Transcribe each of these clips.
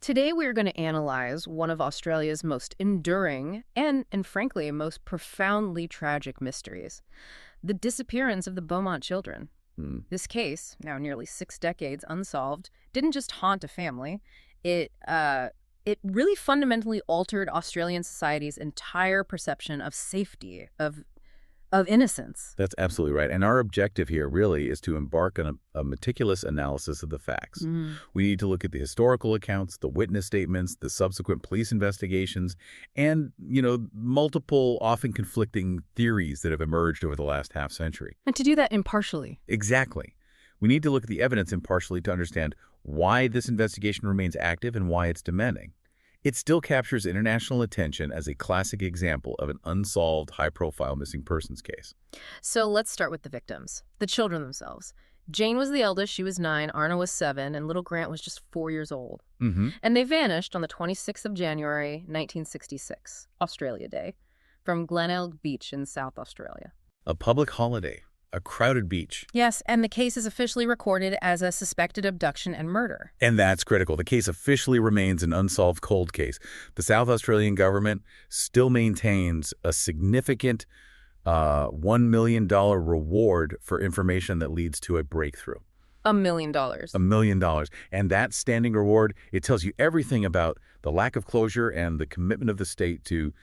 Today we're going to analyze one of Australia's most enduring and frankly, most profoundly tragic mysteries, the disappearance of the Beaumont children. This case, now nearly 6 decades unsolved, didn't just haunt a family. It really fundamentally altered Australian society's entire perception of safety, of innocence. That's absolutely right. And our objective here really is to embark on a meticulous analysis of the facts. We need to look at the historical accounts, the witness statements, the subsequent police investigations, and, multiple, often conflicting theories that have emerged over the last half century. And to do that impartially. Exactly. We need to look at the evidence impartially to understand why this investigation remains active and why it's demanding. It still captures international attention as a classic example of an unsolved, high-profile missing persons case. So let's start with the victims, the children themselves. Jane was the eldest, she was 9, Arnna was 7, and little Grant was just 4 years old. And they vanished on the 26th of January, 1966, Australia Day, from Glenelg Beach in South Australia. A public holiday. A crowded beach. Yes, and the case is officially recorded as a suspected abduction and murder. And that's critical. The case officially remains an unsolved cold case. The South Australian government still maintains a significant $1 million reward for information that leads to a breakthrough. $1 million. $1 million. And that standing reward, it tells you everything about the lack of closure and the commitment of the state to,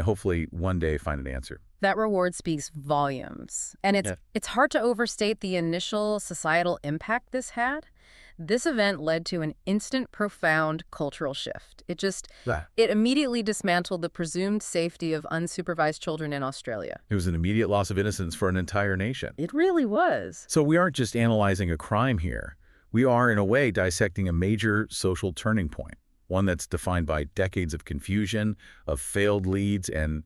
hopefully one day find an answer. That reward speaks volumes. And it's hard to overstate the initial societal impact this had. This event led to an instant, profound cultural shift. It immediately dismantled the presumed safety of unsupervised children in Australia. It was an immediate loss of innocence for an entire nation. It really was. So we aren't just analyzing a crime here. We are, in a way, dissecting a major social turning point, one that's defined by decades of confusion, of failed leads, and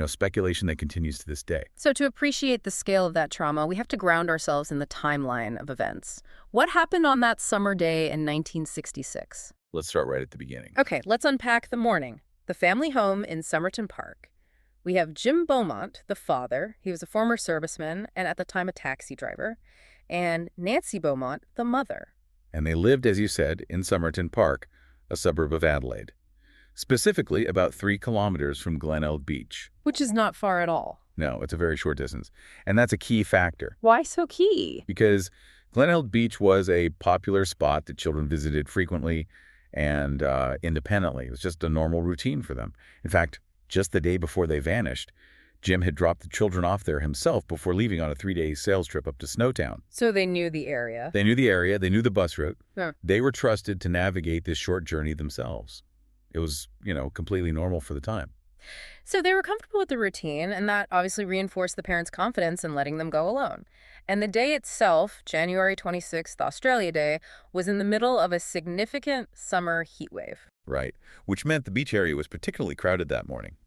speculation that continues to this day. So to appreciate the scale of that trauma, we have to ground ourselves in the timeline of events. What happened on that summer day in 1966? Let's start right at the beginning. Okay, let's unpack the morning. The family home in Somerton Park. We have Jim Beaumont, the father. He was a former serviceman and at the time a taxi driver. And Nancy Beaumont, the mother. And they lived, as you said, in Somerton Park, a suburb of Adelaide. Specifically about 3 kilometers from Glenelg Beach. Which is not far at all. No, it's a very short distance. And that's a key factor. Why so key? Because Glenelg Beach was a popular spot that children visited frequently and independently. It was just a normal routine for them. In fact, just the day before they vanished, Jim had dropped the children off there himself before leaving on a 3-day sales trip up to Snowtown. So they knew the area. They knew the area. They knew the bus route. Yeah. They were trusted to navigate this short journey themselves. It was, completely normal for the time. So they were comfortable with the routine, and that obviously reinforced the parents' confidence in letting them go alone. And the day itself, January 26th, Australia Day, was in the middle of a significant summer heat wave. Right, which meant the beach area was particularly crowded that morning.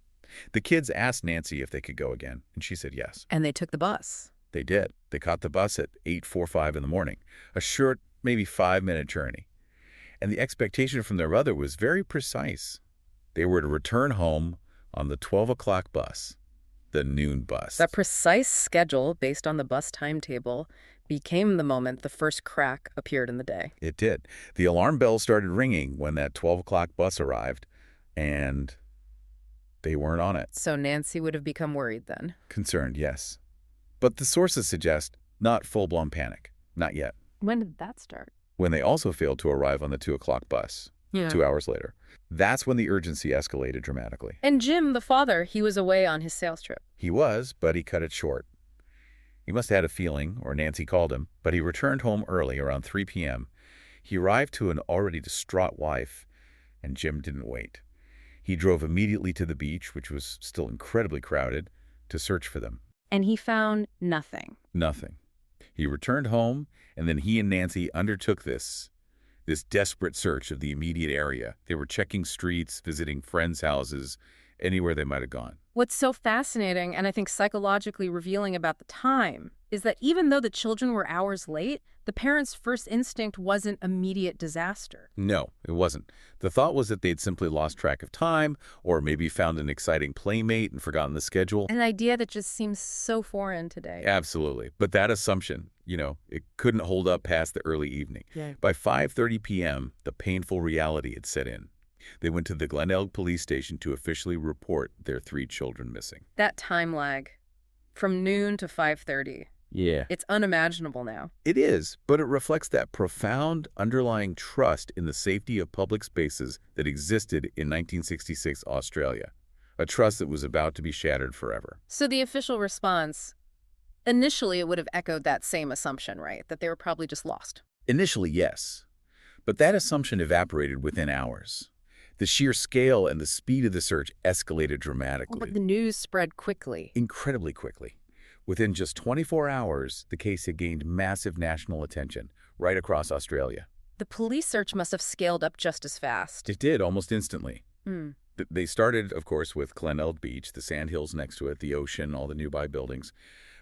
The kids asked Nancy if they could go again, and she said yes. And they took the bus. They did. They caught the bus at 8:45 in the morning, a short, maybe 5-minute journey. And the expectation from their mother was very precise. They were to return home on the 12 o'clock bus, the noon bus. That precise schedule, based on the bus timetable, became the moment the first crack appeared in the day. It did. The alarm bell started ringing when that 12 o'clock bus arrived, and they weren't on it. So Nancy would have become worried then. Concerned, yes. But the sources suggest not full-blown panic. Not yet. When did that start? When they also failed to arrive on the 2 o'clock bus, 2 hours later. That's when the urgency escalated dramatically. And Jim, the father, he was away on his sales trip. He was, but he cut it short. He must have had a feeling, or Nancy called him, but he returned home early, around 3 p.m. He arrived to an already distraught wife, and Jim didn't wait. He drove immediately to the beach, which was still incredibly crowded, to search for them. And he found nothing. Nothing. He returned home, and then he and Nancy undertook this desperate search of the immediate area. They were checking streets, visiting friends' houses, anywhere they might have gone. What's so fascinating, and I think psychologically revealing about the time, is that even though the children were hours late, the parents' first instinct wasn't immediate disaster. No, it wasn't. The thought was that they'd simply lost track of time, or maybe found an exciting playmate and forgotten the schedule. An idea that just seems so foreign today. Absolutely. But that assumption, it couldn't hold up past the early evening. Yeah. By 5:30 p.m., the painful reality had set in. They went to the Glenelg police station to officially report their 3 children missing. That time lag, from noon to 5:30. Yeah. It's unimaginable now. It is, but it reflects that profound underlying trust in the safety of public spaces that existed in 1966 Australia, a trust that was about to be shattered forever. So the official response, initially it would have echoed that same assumption, right? That they were probably just lost. Initially, yes, but that assumption evaporated within hours. The sheer scale and the speed of the search escalated dramatically. But the news spread quickly. Incredibly quickly. Within just 24 hours, the case had gained massive national attention right across Australia. The police search must have scaled up just as fast. It did, almost instantly. Hmm. They started, of course, with Glenelg Beach, the sandhills next to it, the ocean, all the nearby buildings.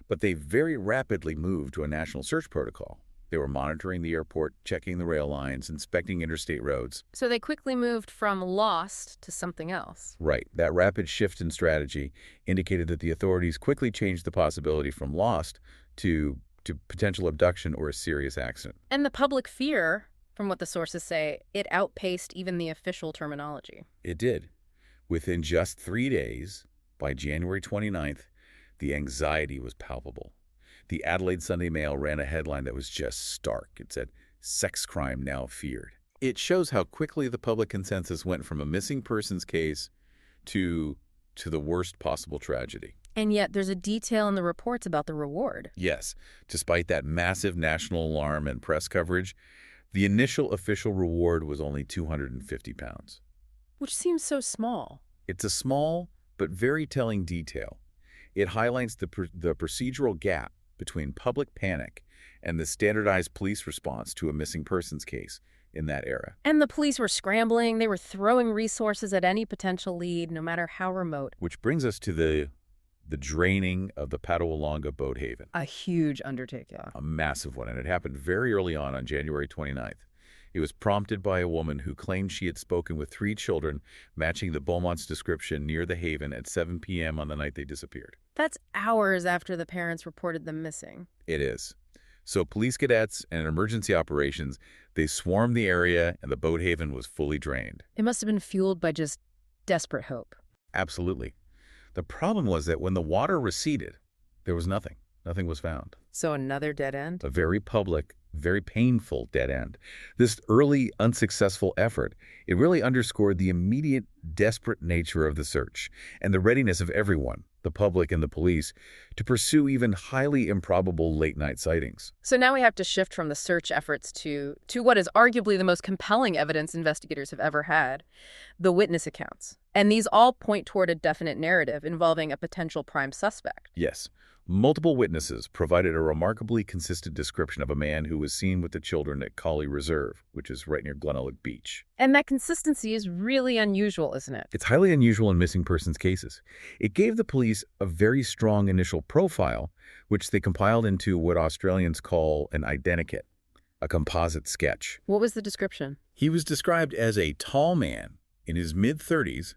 But they very rapidly moved to a national search protocol. They were monitoring the airport, checking the rail lines, inspecting interstate roads. So they quickly moved from lost to something else. Right. That rapid shift in strategy indicated that the authorities quickly changed the possibility from lost to potential abduction or a serious accident. And the public fear, from what the sources say, it outpaced even the official terminology. It did. Within just 3 days, by January 29th, the anxiety was palpable. The Adelaide Sunday Mail ran a headline that was just stark. It said, "Sex crime now feared." It shows how quickly the public consensus went from a missing persons case to the worst possible tragedy. And yet there's a detail in the reports about the reward. Yes, despite that massive national alarm and press coverage, the initial official reward was only £250. Which seems so small. It's a small but very telling detail. It highlights the procedural gap between public panic and the standardized police response to a missing persons case in that era. And the police were scrambling. They were throwing resources at any potential lead, no matter how remote. Which brings us to the draining of the Padawalonga boat haven. A huge undertaking. A massive one, and it happened very early on January 29th. It was prompted by a woman who claimed she had spoken with 3 children, matching the Beaumont's description near the haven at 7 p.m. on the night they disappeared. That's hours after the parents reported them missing. It is. So police cadets and emergency operations, they swarmed the area and the boat haven was fully drained. It must have been fueled by just desperate hope. Absolutely. The problem was that when the water receded, there was nothing. Nothing was found. So another dead end? A very public, very painful dead end. This early, unsuccessful effort, it really underscored the immediate, desperate nature of the search and the readiness of everyone, the public and the police, to pursue even highly improbable late-night sightings. So now we have to shift from the search efforts to what is arguably the most compelling evidence investigators have ever had, the witness accounts. And these all point toward a definite narrative involving a potential prime suspect. Yes. Multiple witnesses provided a remarkably consistent description of a man who was seen with the children at Collie Reserve, which is right near Glenelg Beach. And that consistency is really unusual, isn't it? It's highly unusual in missing persons cases. It gave the police a very strong initial profile, which they compiled into what Australians call an identikit, a composite sketch. What was the description? He was described as a tall man in his mid-30s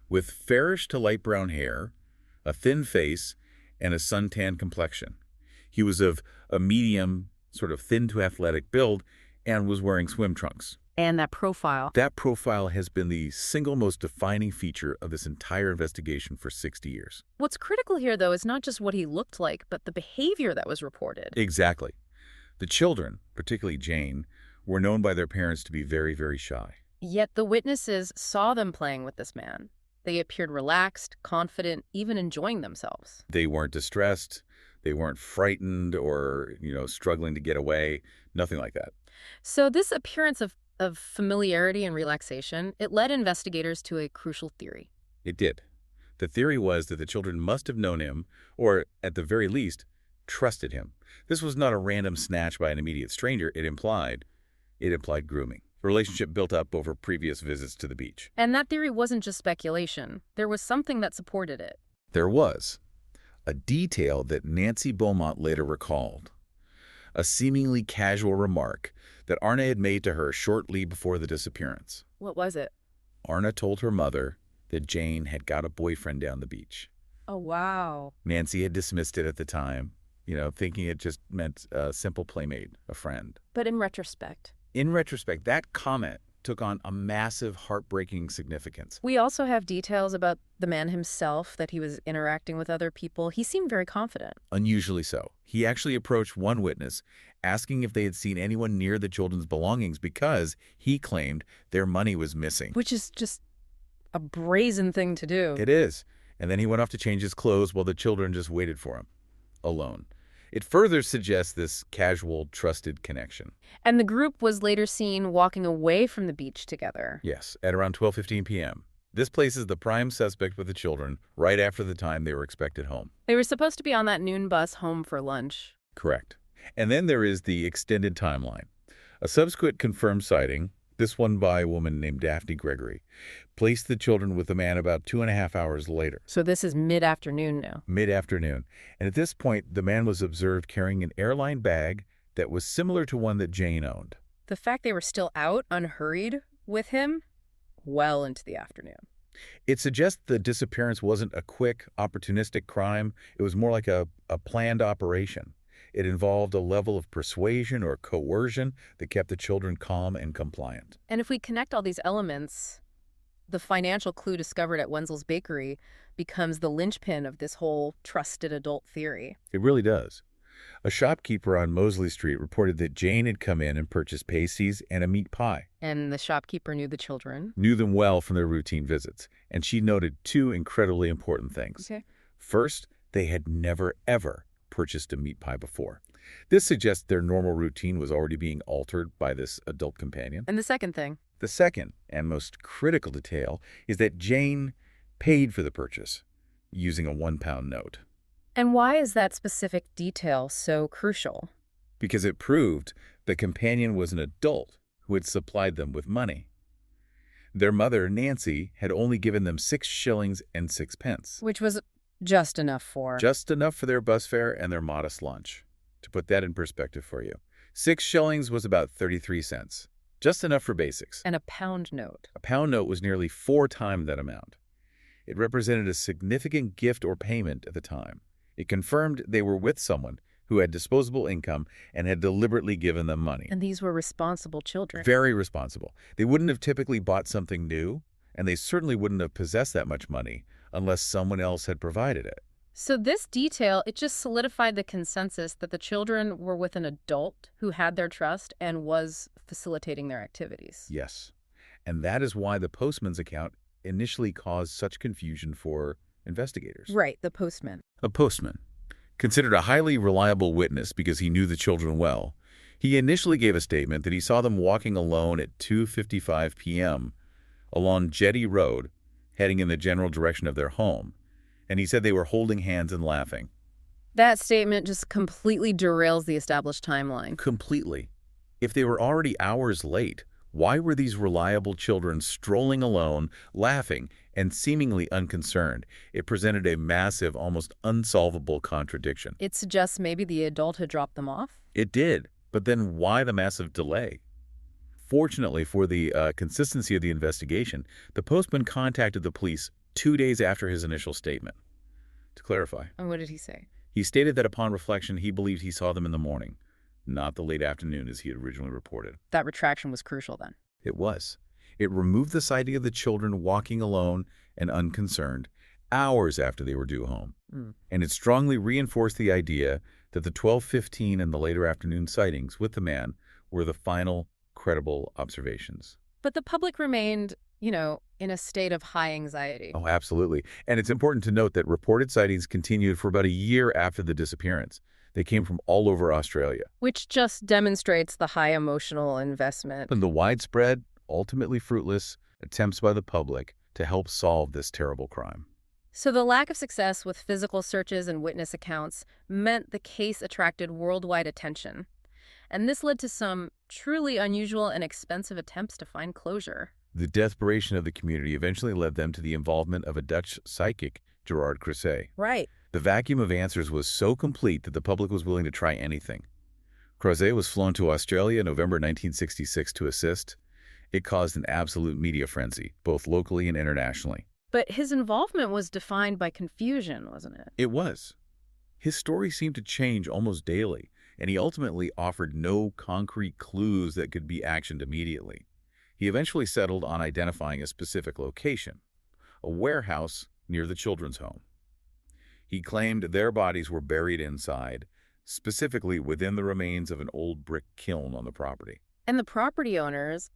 with fairish to light brown hair, a thin face, and a suntan complexion. He was of a medium, sort of thin to athletic build and was wearing swim trunks. And that profile? That profile has been the single most defining feature of this entire investigation for 60 years. What's critical here, though, is not just what he looked like, but the behavior that was reported. Exactly. The children, particularly Jane, were known by their parents to be very, very shy. Yet the witnesses saw them playing with this man. They appeared relaxed, confident, even enjoying themselves. They weren't distressed. They weren't frightened or, struggling to get away. Nothing like that. So this appearance of familiarity and relaxation, it led investigators to a crucial theory. It did. The theory was that the children must have known him, or at the very least, trusted him. This was not a random snatch by an immediate stranger. It implied grooming. A relationship built up over previous visits to the beach. And that theory wasn't just speculation. There was something that supported it. There was. A detail that Nancy Beaumont later recalled. A seemingly casual remark that Arnna had made to her shortly before the disappearance. What was it? Arnna told her mother that Jane had got a boyfriend down the beach. Oh, wow. Nancy had dismissed it at the time, thinking it just meant a simple playmate, a friend. But in retrospect, that comment took on a massive, heartbreaking significance. We also have details about the man himself, that he was interacting with other people. He seemed very confident. Unusually so. He actually approached one witness, asking if they had seen anyone near the children's belongings because he claimed their money was missing. Which is just a brazen thing to do. It is. And then he went off to change his clothes while the children just waited for him, alone. It further suggests this casual, trusted connection. And the group was later seen walking away from the beach together. Yes, at around 12:15 p.m. This places the prime suspect with the children right after the time they were expected home. They were supposed to be on that noon bus home for lunch. Correct. And then there is the extended timeline. A subsequent confirmed sighting, this one by a woman named Daphne Gregory, placed the children with the man about 2.5 hours later. So this is mid-afternoon now. Mid-afternoon. And at this point, the man was observed carrying an airline bag that was similar to one that Jane owned. The fact they were still out, unhurried, with him, well into the afternoon. It suggests the disappearance wasn't a quick, opportunistic crime. It was more like a planned operation. It involved a level of persuasion or coercion that kept the children calm and compliant. And if we connect all these elements, the financial clue discovered at Wenzel's Bakery becomes the linchpin of this whole trusted adult theory. It really does. A shopkeeper on Mosley Street reported that Jane had come in and purchased pasties and a meat pie. And the shopkeeper knew the children. Knew them well from their routine visits. And she noted two incredibly important things. Okay. First, they had never, ever purchased a meat pie before. This suggests their normal routine was already being altered by this adult companion. And the second thing? The second and most critical detail is that Jane paid for the purchase using a £1 note. And why is that specific detail so crucial? Because it proved the companion was an adult who had supplied them with money. Their mother, Nancy, had only given them 6 shillings and 6 pence. Which was just enough for... Just enough for their bus fare and their modest lunch. To put that in perspective for you, 6 shillings was about 33 cents. Just enough for basics. And a pound note. A pound note was nearly 4 times that amount. It represented a significant gift or payment at the time. It confirmed they were with someone who had disposable income and had deliberately given them money. And these were responsible children. Very responsible. They wouldn't have typically bought something new, and they certainly wouldn't have possessed that much money unless someone else had provided it. So this detail, it just solidified the consensus that the children were with an adult who had their trust and was facilitating their activities. Yes. And that is why the postman's account initially caused such confusion for investigators. Right, the postman. A postman, considered a highly reliable witness because he knew the children well, he initially gave a statement that he saw them walking alone at 2:55 p.m. along Jetty Road, heading in the general direction of their home, and he said they were holding hands and laughing. That statement just completely derails the established timeline. Completely. If they were already hours late, why were these reliable children strolling alone, laughing, and seemingly unconcerned? It presented a massive, almost unsolvable contradiction. It suggests maybe the adult had dropped them off? It did, but then why the massive delay? Fortunately for the consistency of the investigation, the postman contacted the police 2 days after his initial statement. To clarify, And what did he say? he stated that upon reflection, he believed he saw them in the morning, not the late afternoon as he had originally reported. That retraction was crucial then. It was. It removed the sighting of the children walking alone and unconcerned hours after they were due home. And it strongly reinforced the idea that the 12:15 and the later afternoon sightings with the man were the final credible observations. But the public remained, in a state of high anxiety. Oh, absolutely. And it's important to note that reported sightings continued for about a year after the disappearance. They came from all over Australia. Which just demonstrates the high emotional investment. And the widespread, ultimately fruitless, attempts by the public to help solve this terrible crime. So the lack of success with physical searches and witness accounts meant the case attracted worldwide attention. And this led to some truly unusual and expensive attempts to find closure. The desperation of the community eventually led them to the involvement of a Dutch psychic, Gerard Croiset. Right. The vacuum of answers was so complete that the public was willing to try anything. Croiset was flown to Australia in November 1966 to assist. It caused an absolute media frenzy, both locally and internationally. But his involvement was defined by confusion, wasn't it? It was. His story seemed to change almost daily, and he ultimately offered no concrete clues that could be actioned immediately. He eventually settled on identifying a specific location, a warehouse near the children's home. He claimed their bodies were buried inside, specifically within the remains of an old brick kiln on the property. And the property owners,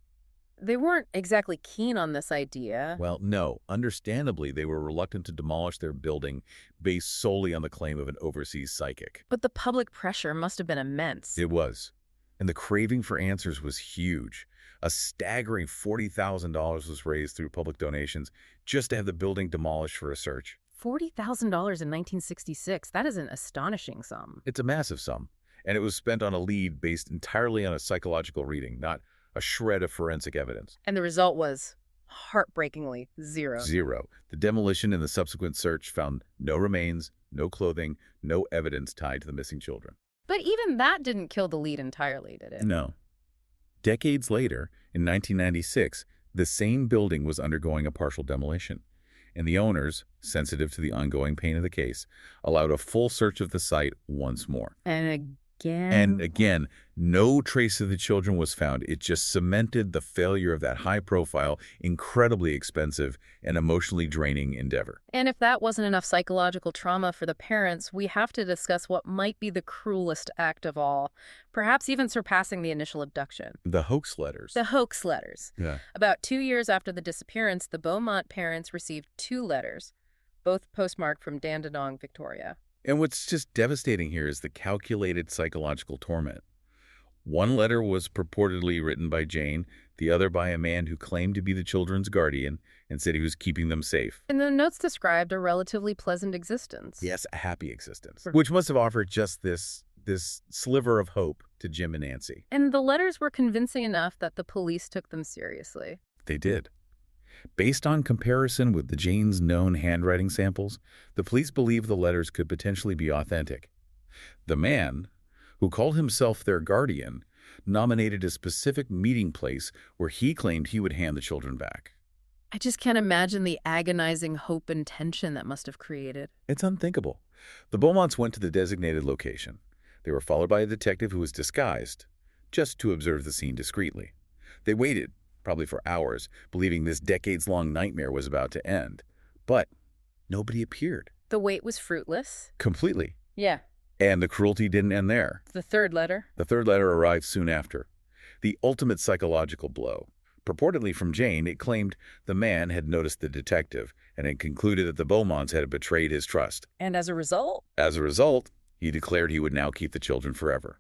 they weren't exactly keen on this idea. Well, no. Understandably, they were reluctant to demolish their building based solely on the claim of an overseas psychic. But the public pressure must have been immense. It was. And the craving for answers was huge. A staggering $40,000 was raised through public donations just to have the building demolished for a search. $40,000 in 1966. That is an astonishing sum. It's a massive sum, and it was spent on a lead based entirely on a psychological reading, not a shred of forensic evidence. And the result was heartbreakingly zero. Zero. The demolition and the subsequent search found no remains, no clothing, no evidence tied to the missing children. But even that didn't kill the lead entirely, did it? No. Decades later, in 1996, the same building was undergoing a partial demolition, and the owners, sensitive to the ongoing pain of the case, allowed a full search of the site once more. And again, no trace of the children was found. It just cemented the failure of that high-profile, incredibly expensive, and emotionally draining endeavor. And if that wasn't enough psychological trauma for the parents, we have to discuss what might be the cruelest act of all, perhaps even surpassing the initial abduction. The hoax letters. The hoax letters. Yeah. About 2 years after the disappearance, the Beaumont parents received 2 letters, both postmarked from Dandenong, Victoria. And what's just devastating here is the calculated psychological torment. One letter was purportedly written by Jane, the other by a man who claimed to be the children's guardian and said he was keeping them safe. And the notes described a relatively pleasant existence. Yes, a happy existence, which must have offered just this sliver of hope to Jim and Nancy. And the letters were convincing enough that the police took them seriously. They did. Based on comparison with the Jane's known handwriting samples, the police believed the letters could potentially be authentic. The man, who called himself their guardian, nominated a specific meeting place where he claimed he would hand the children back. I just can't imagine the agonizing hope and tension that must have created. It's unthinkable. The Beaumonts went to the designated location. They were followed by a detective who was disguised, just to observe the scene discreetly. They waited, probably for hours, believing this decades-long nightmare was about to end. But nobody appeared. The wait was fruitless. Completely. Yeah. And the cruelty didn't end there. The third letter? The third letter arrived soon after. The ultimate psychological blow. Purportedly from Jane, it claimed the man had noticed the detective and had concluded that the Beaumonts had betrayed his trust. And as a result? As a result, he declared he would now keep the children forever.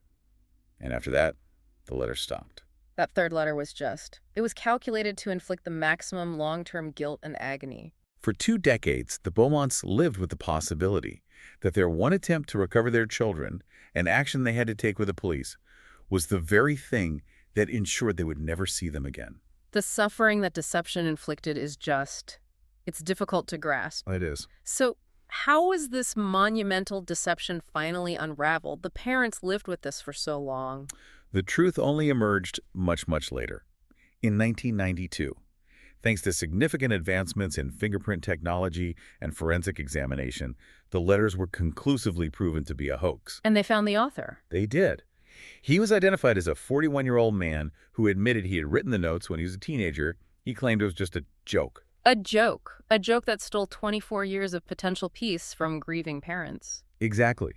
And after that, the letter stopped. That third letter was just. It was calculated to inflict the maximum long-term guilt and agony. For 2 decades, the Beaumonts lived with the possibility that their one attempt to recover their children, an action they had to take with the police, was the very thing that ensured they would never see them again. The suffering that deception inflicted is just, it's difficult to grasp. It is. So how was this monumental deception finally unraveled? The parents lived with this for so long. The truth only emerged much, much later. In 1992, thanks to significant advancements in fingerprint technology and forensic examination, the letters were conclusively proven to be a hoax. And they found the author. They did. He was identified as a 41-year-old man who admitted he had written the notes when he was a teenager. He claimed it was just a joke. A joke. A joke that stole 24 years of potential peace from grieving parents. Exactly.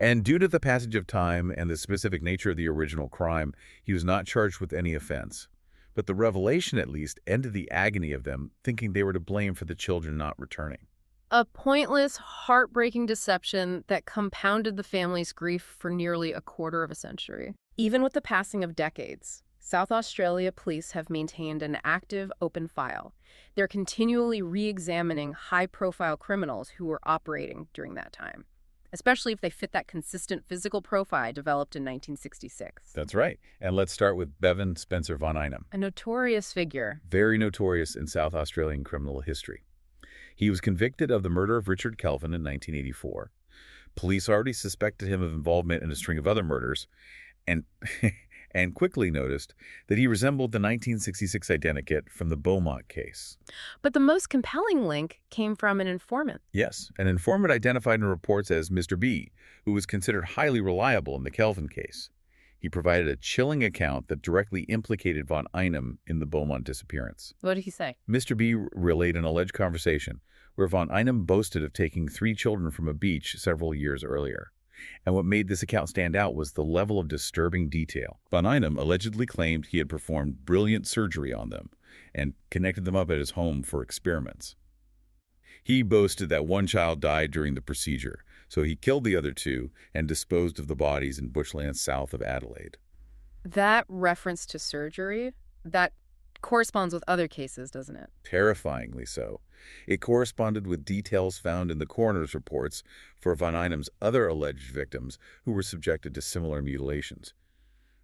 And due to the passage of time and the specific nature of the original crime, he was not charged with any offense. But the revelation, at least, ended the agony of them thinking they were to blame for the children not returning. A pointless, heartbreaking deception that compounded the family's grief for nearly a quarter of a century. Even with the passing of decades, South Australia police have maintained an active, open file. They're continually re-examining high-profile criminals who were operating during that time, especially if they fit that consistent physical profile developed in 1966. That's right. And let's start with Bevan Spencer von Einem. A notorious figure. Very notorious in South Australian criminal history. He was convicted of the murder of Richard Kelvin in 1984. Police already suspected him of involvement in a string of other murders, and quickly noticed that he resembled the 1966 identikit from the Beaumont case. But the most compelling link came from an informant. Yes, an informant identified in reports as Mr. B, who was considered highly reliable in the Kelvin case. He provided a chilling account that directly implicated von Einem in the Beaumont disappearance. What did he say? Mr. B relayed an alleged conversation where von Einem boasted of taking 3 children from a beach several years earlier. And what made this account stand out was the level of disturbing detail. Von Einem allegedly claimed he had performed brilliant surgery on them and connected them up at his home for experiments. He boasted that one child died during the procedure, so he killed the other 2 and disposed of the bodies in bushland south of Adelaide. That reference to surgery, that corresponds with other cases, doesn't it? Terrifyingly so. It corresponded with details found in the coroner's reports for von Einem's other alleged victims who were subjected to similar mutilations.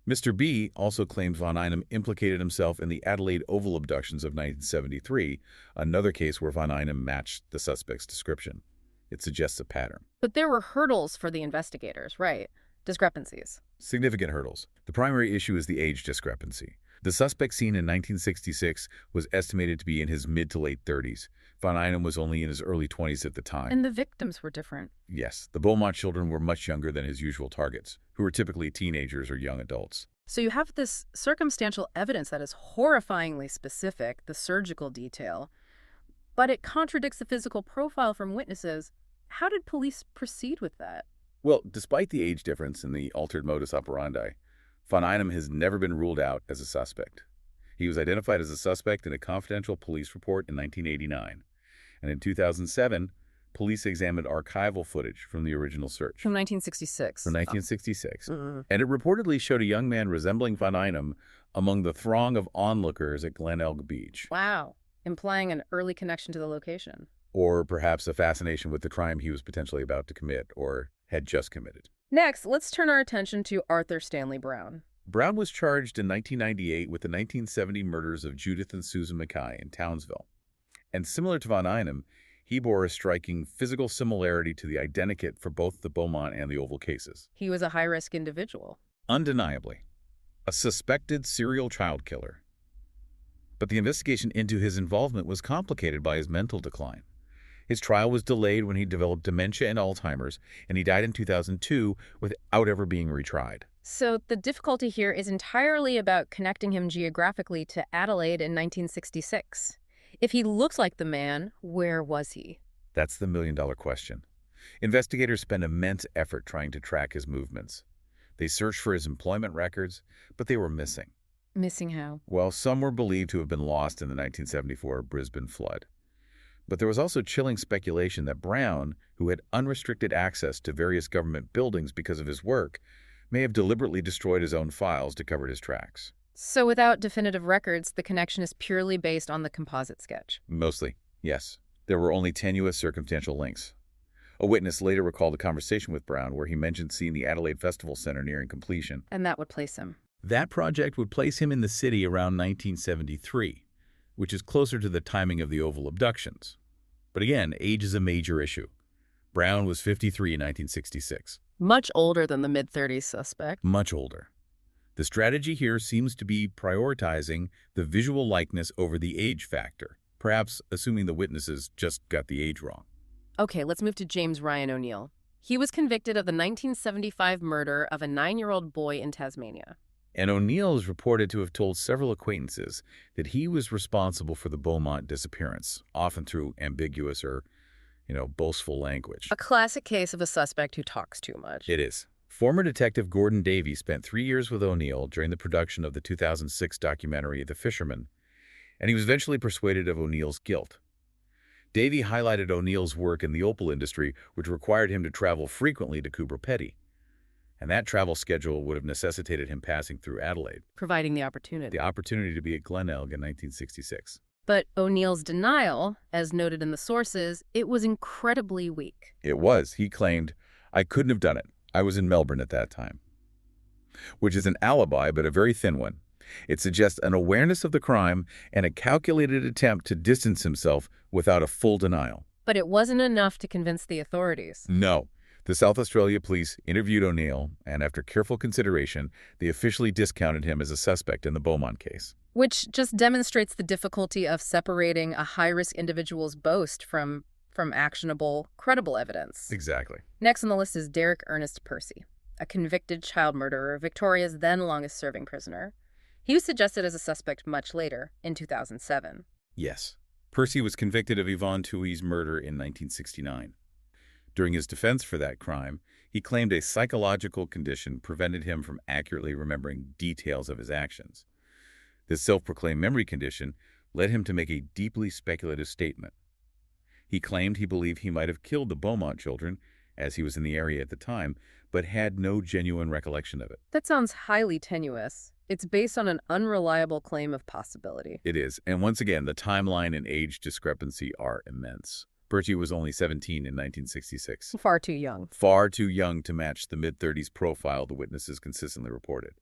Mr. B also claimed von Einem implicated himself in the Adelaide Oval abductions of 1973, another case where von Einem matched the suspect's description. It suggests a pattern. But there were hurdles for the investigators, right? Discrepancies. Significant hurdles. The primary issue is the age discrepancy. The suspect seen in 1966 was estimated to be in his mid to late 30s. Von Einem was only in his early 20s at the time. And the victims were different. Yes, the Beaumont children were much younger than his usual targets, who were typically teenagers or young adults. So you have this circumstantial evidence that is horrifyingly specific, the surgical detail, but it contradicts the physical profile from witnesses. How did police proceed with that? Well, despite the age difference and the altered modus operandi, von Einem has never been ruled out as a suspect. He was identified as a suspect in a confidential police report in 1989. And in 2007, police examined archival footage from the original search. From 1966. From 1966. Oh. And it reportedly showed a young man resembling von Einem among the throng of onlookers at Glenelg Beach. Wow. Implying an early connection to the location. Or perhaps a fascination with the crime he was potentially about to commit or had just committed. Next, let's turn our attention to Arthur Stanley Brown. Brown was charged in 1998 with the 1970 murders of Judith and Susan Mackay in Townsville. And similar to von Einem, he bore a striking physical similarity to the identikit for both the Beaumont and the Oval cases. He was a high-risk individual. Undeniably. A suspected serial child killer. But the investigation into his involvement was complicated by his mental decline. His trial was delayed when he developed dementia and Alzheimer's, and he died in 2002 without ever being retried. So the difficulty here is entirely about connecting him geographically to Adelaide in 1966. If he looks like the man, where was he? That's the million-dollar question. Investigators spent immense effort trying to track his movements. They searched for his employment records, but they were missing. Missing how? Well, some were believed to have been lost in the 1974 Brisbane flood. But there was also chilling speculation that Brown, who had unrestricted access to various government buildings because of his work, may have deliberately destroyed his own files to cover his tracks. So without definitive records, the connection is purely based on the composite sketch? Mostly, yes. There were only tenuous circumstantial links. A witness later recalled a conversation with Brown where he mentioned seeing the Adelaide Festival Center nearing completion. And that would place him? That project would place him in the city around 1973, which is closer to the timing of the Oval abductions. But again, age is a major issue. Brown was 53 in 1966. Much older than the mid-30s suspect. Much older. The strategy here seems to be prioritizing the visual likeness over the age factor, perhaps assuming the witnesses just got the age wrong. Okay, let's move to James Ryan O'Neill. He was convicted of the 1975 murder of a 9-year-old boy in Tasmania. And O'Neill is reported to have told several acquaintances that he was responsible for the Beaumont disappearance, often through ambiguous or, boastful language. A classic case of a suspect who talks too much. It is. Former Detective Gordon Davey spent 3 years with O'Neill during the production of the 2006 documentary The Fisherman, and he was eventually persuaded of O'Neill's guilt. Davey highlighted O'Neill's work in the opal industry, which required him to travel frequently to Coober Pedy. And that travel schedule would have necessitated him passing through Adelaide. Providing the opportunity. The opportunity to be at Glenelg in 1966. But O'Neill's denial, as noted in the sources, it was incredibly weak. It was. He claimed, "I couldn't have done it. I was in Melbourne at that time." Which is an alibi, but a very thin one. It suggests an awareness of the crime and a calculated attempt to distance himself without a full denial. But it wasn't enough to convince the authorities. No. The South Australia police interviewed O'Neill, and after careful consideration, they officially discounted him as a suspect in the Beaumont case. Which just demonstrates the difficulty of separating a high-risk individual's boast from actionable, credible evidence. Exactly. Next on the list is Derek Ernest Percy, a convicted child murderer, Victoria's then longest-serving prisoner. He was suggested as a suspect much later, in 2007. Yes. Percy was convicted of Yvonne Tuohy's murder in 1969. During his defense for that crime, he claimed a psychological condition prevented him from accurately remembering details of his actions. This self-proclaimed memory condition led him to make a deeply speculative statement. He claimed he believed he might have killed the Beaumont children, as he was in the area at the time, but had no genuine recollection of it. That sounds highly tenuous. It's based on an unreliable claim of possibility. It is, and once again, the timeline and age discrepancy are immense. Percy was only 17 in 1966. Far too young. Far too young to match the mid-30s profile the witnesses consistently reported.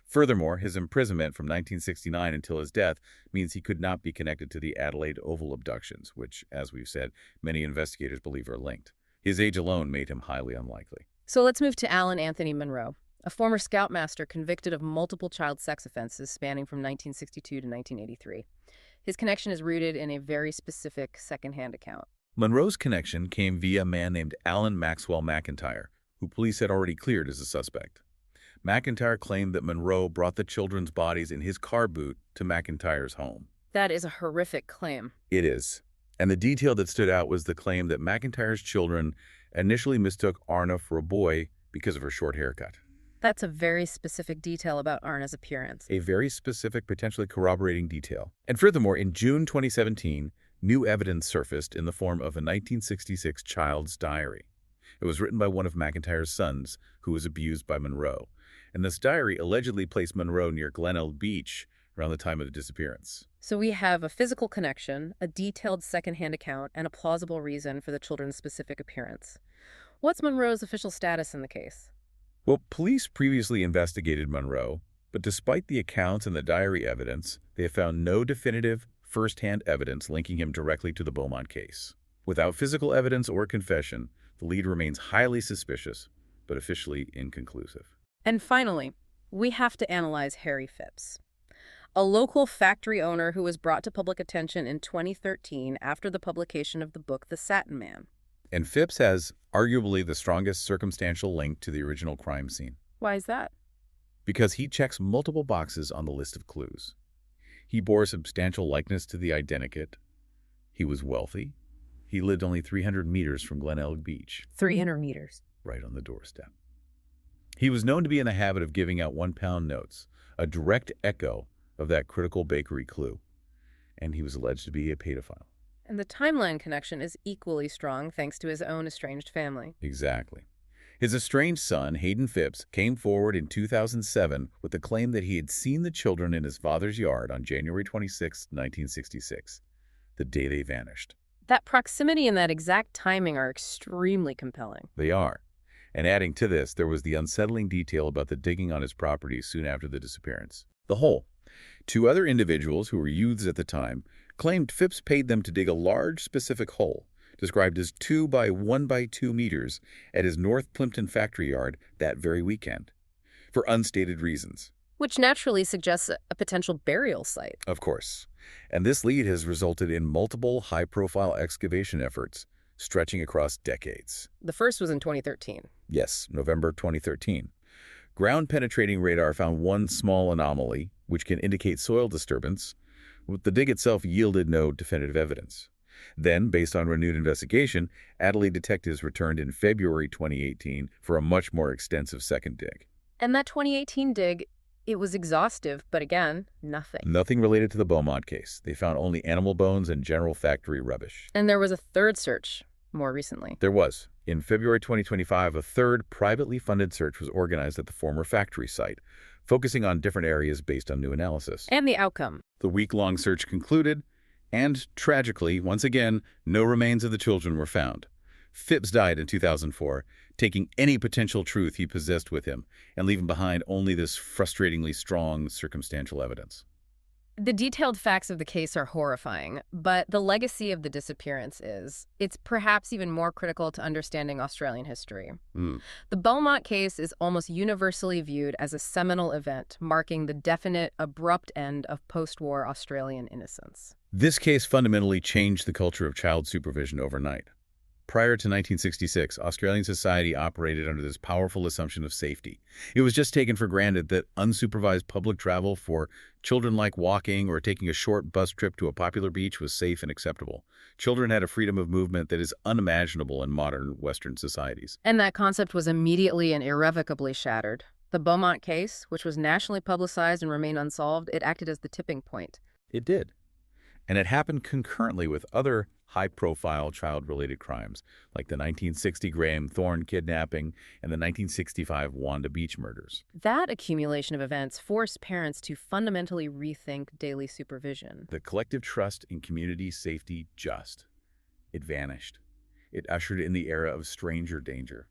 Furthermore, his imprisonment from 1969 until his death means he could not be connected to the Adelaide Oval abductions, which, as we've said, many investigators believe are linked. His age alone made him highly unlikely. So let's move to Alan Anthony Monroe, a former scoutmaster convicted of multiple child sex offenses spanning from 1962 to 1983. His connection is rooted in a very specific secondhand account. Monroe's connection came via a man named Alan Maxwell McIntyre, who police had already cleared as a suspect. McIntyre claimed that Monroe brought the children's bodies in his car boot to McIntyre's home. That is a horrific claim. It is. And the detail that stood out was the claim that McIntyre's children initially mistook Arnna for a boy because of her short haircut. That's a very specific detail about Arnna's appearance. A very specific, potentially corroborating detail. And furthermore, in June 2017, new evidence surfaced in the form of a 1966 child's diary. It was written by one of McIntyre's sons, who was abused by Monroe. And this diary allegedly placed Monroe near Glenelg Beach around the time of the disappearance. So we have a physical connection, a detailed secondhand account, and a plausible reason for the children's specific appearance. What's Monroe's official status in the case? Well, police previously investigated Monroe, but despite the accounts and the diary evidence, they have found no definitive, first-hand evidence linking him directly to the Beaumont case. Without physical evidence or confession, the lead remains highly suspicious, but officially inconclusive. And finally, we have to analyze Harry Phipps, a local factory owner who was brought to public attention in 2013 after the publication of the book The Satin Man. And Phipps has arguably the strongest circumstantial link to the original crime scene. Why is that? Because he checks multiple boxes on the list of clues. He bore substantial likeness to the identikit. He was wealthy. He lived only 300 meters from Glenelg Beach. 300 meters. Right on the doorstep. He was known to be in the habit of giving out £1 notes, a direct echo of that critical bakery clue. And he was alleged to be a pedophile. And the timeline connection is equally strong thanks to his own estranged family. Exactly. His estranged son, Hayden Phipps, came forward in 2007 with the claim that he had seen the children in his father's yard on January 26, 1966, the day they vanished. That proximity and that exact timing are extremely compelling. They are. And adding to this, there was the unsettling detail about the digging on his property soon after the disappearance. The hole. Two other individuals who were youths at the time claimed Phipps paid them to dig a large specific hole, described as 2 by 1 by 2 meters, at his North Plimpton factory yard that very weekend, for unstated reasons. Which naturally suggests a potential burial site. Of course. And this lead has resulted in multiple high-profile excavation efforts stretching across decades. The first was in 2013. Yes, November 2013. Ground-penetrating radar found one small anomaly, which can indicate soil disturbance. The dig itself yielded no definitive evidence. Then, based on renewed investigation, Adelaide detectives returned in February 2018 for a much more extensive second dig. And that 2018 dig, it was exhaustive, but again, nothing. Nothing related to the Beaumont case. They found only animal bones and general factory rubbish. And there was a third search more recently. There was. In February 2025, a third privately funded search was organized at the former factory site, focusing on different areas based on new analysis. And the outcome. The week-long search concluded, and tragically, once again, no remains of the children were found. Phipps died in 2004, taking any potential truth he possessed with him and leaving behind only this frustratingly strong circumstantial evidence. The detailed facts of the case are horrifying, but the legacy of the disappearance it's perhaps even more critical to understanding Australian history. The Beaumont case is almost universally viewed as a seminal event, marking the definite, abrupt end of post-war Australian innocence. This case fundamentally changed the culture of child supervision overnight. Prior to 1966, Australian society operated under this powerful assumption of safety. It was just taken for granted that unsupervised public travel for children like walking or taking a short bus trip to a popular beach was safe and acceptable. Children had a freedom of movement that is unimaginable in modern Western societies. And that concept was immediately and irrevocably shattered. The Beaumont case, which was nationally publicized and remained unsolved, it acted as the tipping point. It did. And it happened concurrently with other high-profile child-related crimes, like the 1960 Graham Thorne kidnapping and the 1965 Wanda Beach murders. That accumulation of events forced parents to fundamentally rethink daily supervision. The collective trust in community safety it vanished. It ushered in the era of stranger danger.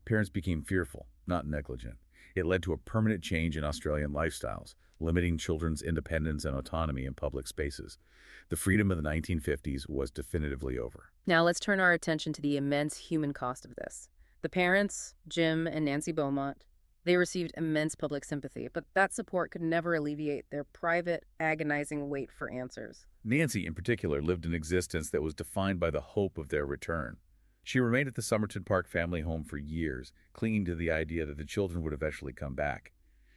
Parents became fearful, not negligent. It led to a permanent change in Australian lifestyles, limiting children's independence and autonomy in public spaces. The freedom of the 1950s was definitively over. Now let's turn our attention to the immense human cost of this. The parents, Jim and Nancy Beaumont, they received immense public sympathy, but that support could never alleviate their private, agonizing wait for answers. Nancy, in particular, lived an existence that was defined by the hope of their return. She remained at the Somerton Park family home for years, clinging to the idea that the children would eventually come back.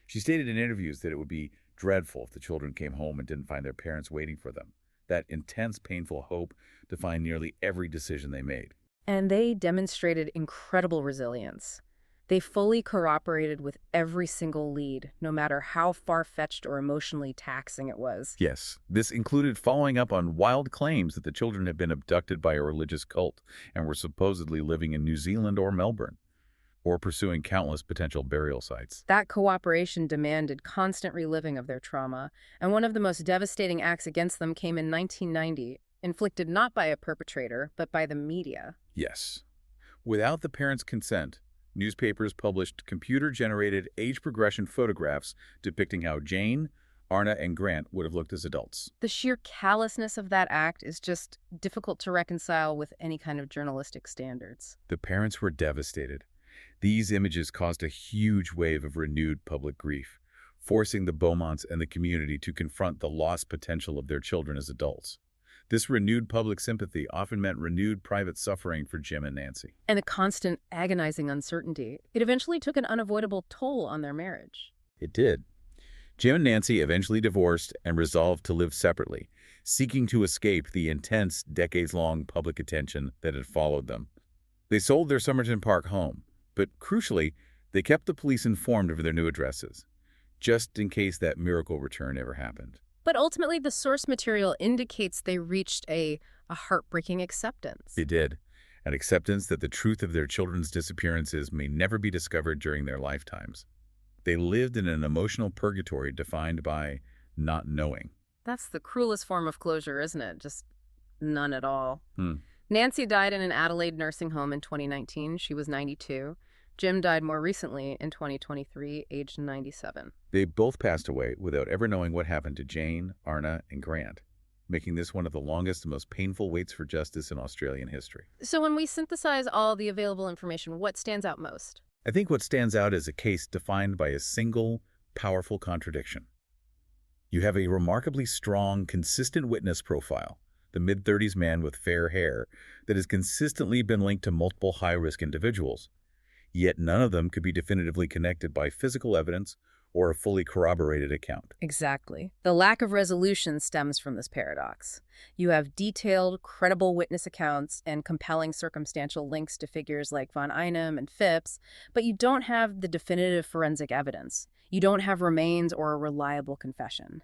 She stated in interviews that it would be dreadful if the children came home and didn't find their parents waiting for them. That intense, painful hope defined nearly every decision they made. And they demonstrated incredible resilience. They fully cooperated with every single lead, no matter how far-fetched or emotionally taxing it was. Yes, this included following up on wild claims that the children had been abducted by a religious cult and were supposedly living in New Zealand or Melbourne, or pursuing countless potential burial sites. That cooperation demanded constant reliving of their trauma, and one of the most devastating acts against them came in 1990, inflicted not by a perpetrator, but by the media. Yes. Without the parents' consent, newspapers published computer-generated age progression photographs depicting how Jane, Arnna, and Grant would have looked as adults. The sheer callousness of that act is just difficult to reconcile with any kind of journalistic standards. The parents were devastated. These images caused a huge wave of renewed public grief, forcing the Beaumonts and the community to confront the lost potential of their children as adults. This renewed public sympathy often meant renewed private suffering for Jim and Nancy. And the constant, agonizing uncertainty. It eventually took an unavoidable toll on their marriage. It did. Jim and Nancy eventually divorced and resolved to live separately, seeking to escape the intense, decades-long public attention that had followed them. They sold their Somerton Park home, but crucially, they kept the police informed of their new addresses, just in case that miracle return ever happened. But ultimately, the source material indicates they reached a heartbreaking acceptance. They did, an acceptance that the truth of their children's disappearances may never be discovered during their lifetimes. They lived in an emotional purgatory defined by not knowing. That's the cruelest form of closure, isn't it? Just none at all. Nancy died in an Adelaide nursing home in 2019. She was 92. Jim died more recently in 2023, aged 97. They both passed away without ever knowing what happened to Jane, Arnna, and Grant, making this one of the longest and most painful waits for justice in Australian history. So when we synthesize all the available information, what stands out most? I think what stands out is a case defined by a single, powerful contradiction. You have a remarkably strong, consistent witness profile, the mid-30s man with fair hair, that has consistently been linked to multiple high-risk individuals. Yet none of them could be definitively connected by physical evidence or a fully corroborated account. Exactly. The lack of resolution stems from this paradox. You have detailed, credible witness accounts and compelling circumstantial links to figures like von Einem and Phipps, but you don't have the definitive forensic evidence. You don't have remains or a reliable confession.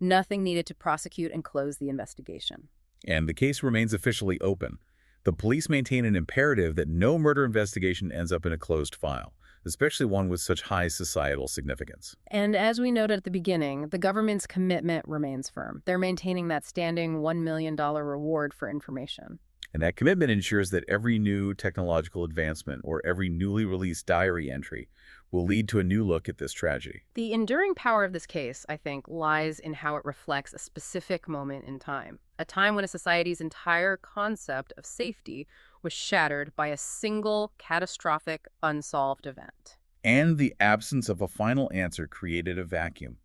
Nothing needed to prosecute and close the investigation. And the case remains officially open. The police maintain an imperative that no murder investigation ends up in a closed file, especially one with such high societal significance. And as we noted at the beginning, the government's commitment remains firm. They're maintaining that standing $1 million reward for information. And that commitment ensures that every new technological advancement or every newly released diary entry will lead to a new look at this tragedy. The enduring power of this case, I think, lies in how it reflects a specific moment in time, a time when a society's entire concept of safety was shattered by a single catastrophic unsolved event. And the absence of a final answer created a vacuum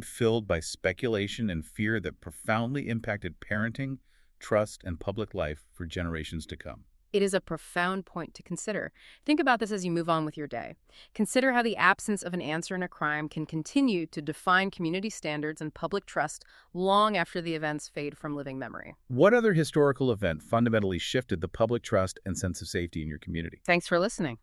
filled by speculation and fear that profoundly impacted parenting, trust, and public life for generations to come. It is a profound point to consider. Think about this as you move on with your day. Consider how the absence of an answer in a crime can continue to define community standards and public trust long after the events fade from living memory. What other historical event fundamentally shifted the public trust and sense of safety in your community? Thanks for listening.